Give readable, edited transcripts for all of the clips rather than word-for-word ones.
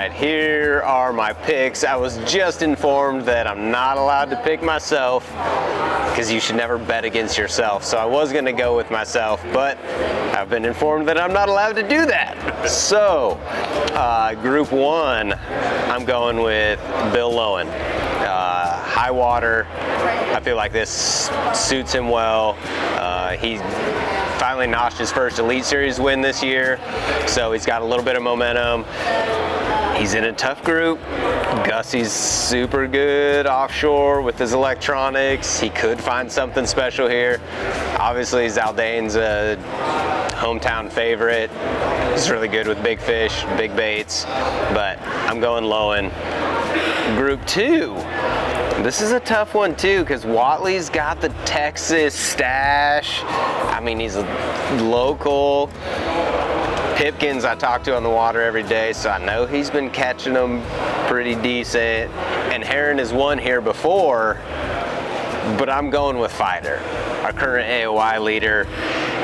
right, here are my picks. I was just informed that I'm not allowed to pick myself because you should never bet against yourself. So I was going to go with myself, but I've been informed that I'm not allowed to do that. So, Group 1, I'm going with Bill Lowen. High water. I feel like this suits him well. He finally notched his first Elite Series win this year, so he's got a little bit of momentum. He's in a tough group. Gussie's super good offshore with his electronics. He could find something special here. Obviously, Zaldain's a hometown favorite. He's really good with big fish, big baits, but I'm going Lowen. Group 2. This is a tough one too, because Watley's got the Texas stash. I mean, he's a local. Pipkins I talk to on the water every day, so I know he's been catching them pretty decent. And Heron has won here before, but I'm going with Fighter, our current AOI leader.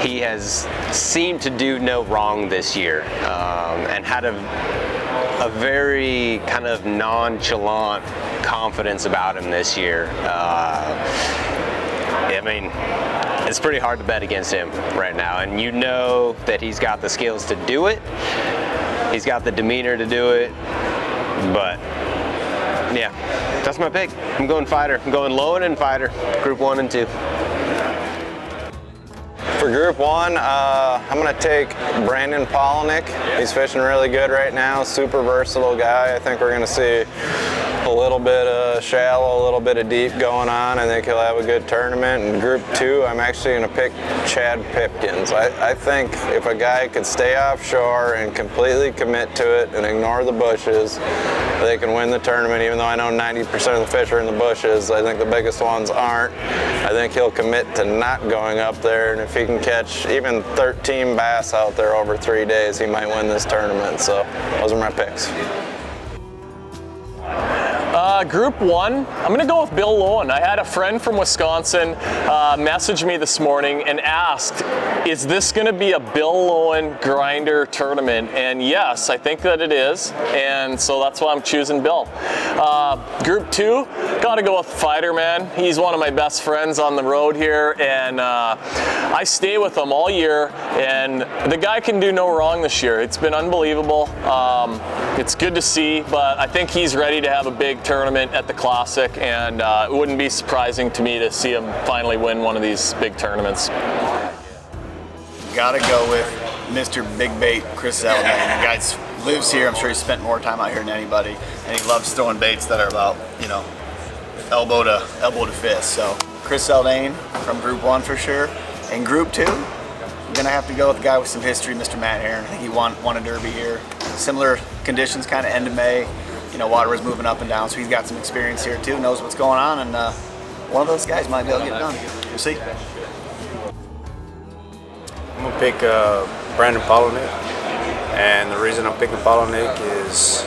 He has seemed to do no wrong this year, and had a very kind of nonchalant confidence about him this year. I mean, it's pretty hard to bet against him right now, and you know that he's got the skills to do it. He's got the demeanor to do it, but yeah, that's my pick. I'm going Fighter. I'm going Lowen and Fighter, Group 1 and 2. For Group 1, I'm going to take Brandon Polinick. He's fishing really good right now, super versatile guy. I think we're going to see a little bit of shallow, a little bit of deep going on. I think he'll have a good tournament. In Group 2, I'm actually going to pick Chad Pipkins. I think if a guy could stay offshore and completely commit to it and ignore the bushes, they can win the tournament, even though I know 90% of the fish are in the bushes. I think the biggest ones aren't. I think he'll commit to not going up there, and if he can catch even 13 bass out there over 3 days, he might win this tournament. So those are my picks. Group 1, I'm going to go with Bill Lowen. I had a friend from Wisconsin message me this morning and asked, is this going to be a Bill Lowen grinder tournament? And yes, I think that it is, and so that's why I'm choosing Bill. Group 2, got to go with Fighter, man. He's one of my best friends on the road here, and I stay with him all year, and the guy can do no wrong this year. It's been unbelievable. It's good to see, but I think he's ready to have a big tournament at the Classic, and it wouldn't be surprising to me to see him finally win one of these big tournaments. Gotta go with Mr. Big Bait, Chris Zaldain. The guy lives here. I'm sure he's spent more time out here than anybody, and he loves throwing baits that are about, you know, elbow to fist. So Chris Zaldain from Group 1 for sure. And Group 2, I'm gonna have to go with the guy with some history, Mr. Matt Heron. I think he won a derby here. Similar conditions, kind of end of May. You know, water was moving up and down, so he's got some experience here too, knows what's going on, and one of those guys might be able to get it done. We'll see. I'm going to pick Brandon Polinick, and the reason I'm picking Polinick is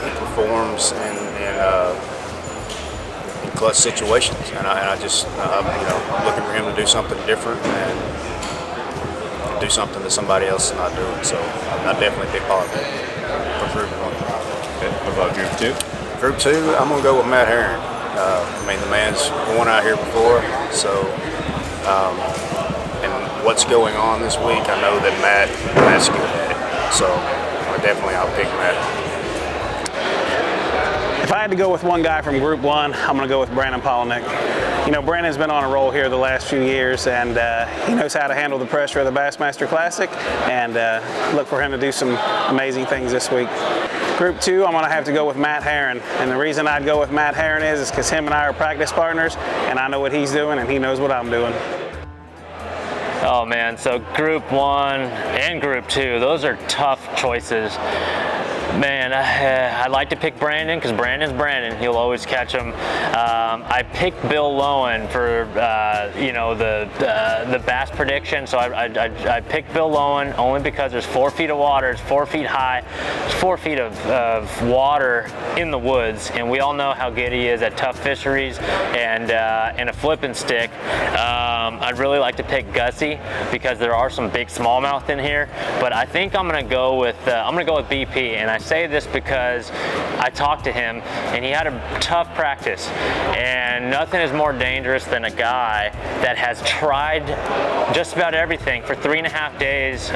he performs in clutch situations, and I'm looking for him to do something different and do something that somebody else is not doing. So I definitely pick Polinick for Group 1. Okay. What about Group 2? Group 2, I'm going to go with Matt Heron. I mean, the man's won out here before, so and what's going on this week, I know that Matt's good at it, so I'll pick Matt. If I had to go with one guy from Group 1, I'm going to go with Brandon Polinick. You know, Brandon's been on a roll here the last few years, and he knows how to handle the pressure of the Bassmaster Classic, and look for him to do some amazing things this week. Group 2, I'm going to have to go with Matt Heron, and the reason I'd go with Matt Heron is because him and I are practice partners, and I know what he's doing, and he knows what I'm doing. Oh man, so Group 1 and Group 2, those are tough choices. Man, I'd like to pick Brandon because Brandon's Brandon. He'll always catch him. I picked Bill Lowen for the bass prediction, so I picked Bill Lowen only because there's 4 feet of water, it's 4 feet high, it's 4 feet of water in the woods, and we all know how good he is at tough fisheries and a flipping stick. I'd really like to pick Gussie because there are some big smallmouth in here, but I think I'm gonna go with BP, and I say this because I talked to him and he had a tough practice, and nothing is more dangerous than a guy that has tried just about everything for 3.5 days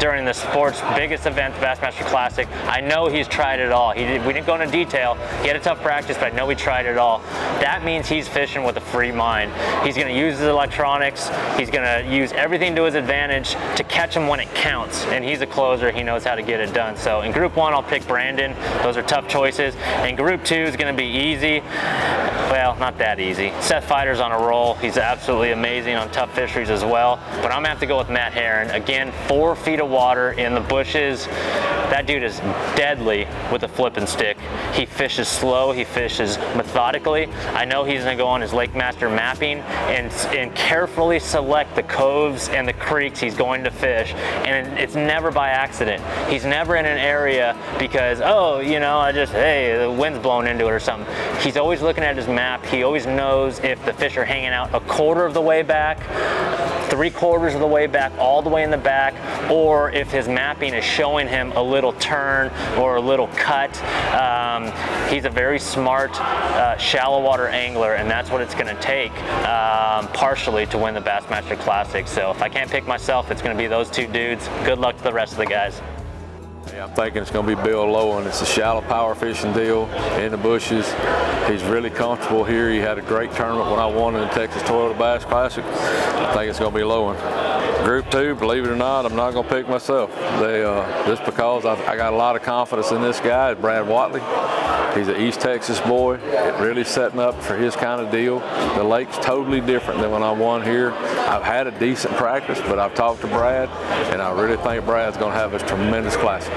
during the sport's biggest event, the Bassmaster Classic. I know he's tried it all. We didn't go into detail. He had a tough practice, but I know he tried it all. That means he's fishing with a free mind. He's going to use his electronics. He's going to use everything to his advantage to catch him when it counts. And he's a closer. He knows how to get it done. So in Group 1, I'll pick Brandon. Those are tough choices. And Group 2 is going to be easy. Well, not that easy. Seth Feider's on a roll. He's absolutely amazing on tough fisheries as well. But I'm going to have to go with Matt Herron. Again, 4 feet of water in the bushes. That dude is deadly with a flipping stick. He fishes slow. He fishes methodically. I know he's going to go on his Lake Master mapping and carefully select the coves and the creeks he's going to fish. And it's never by accident. He's never in an area because, oh, you know, hey, the wind's blowing into it or something. He's always looking at his map. He always knows if the fish are hanging out a quarter of the way back, 3/4 of the way back, all the way in the back, or if his mapping is showing him a little turn or a little cut. He's a very smart shallow water angler, and that's what it's going to take partially to win the Bassmaster Classic. So if I can't pick myself, it's going to be those 2 dudes. Good luck to the rest of the guys. I'm thinking it's going to be Bill Lowen. It's a shallow power fishing deal in the bushes. He's really comfortable here. He had a great tournament when I won in the Texas Toyota Bass Classic. I think it's going to be Lowen. Group 2, believe it or not, I'm not going to pick myself. Just because I got a lot of confidence in this guy, Brad Watley. He's an East Texas boy, really setting up for his kind of deal. The lake's totally different than when I won here. I've had a decent practice, but I've talked to Brad, and I really think Brad's going to have a tremendous classic.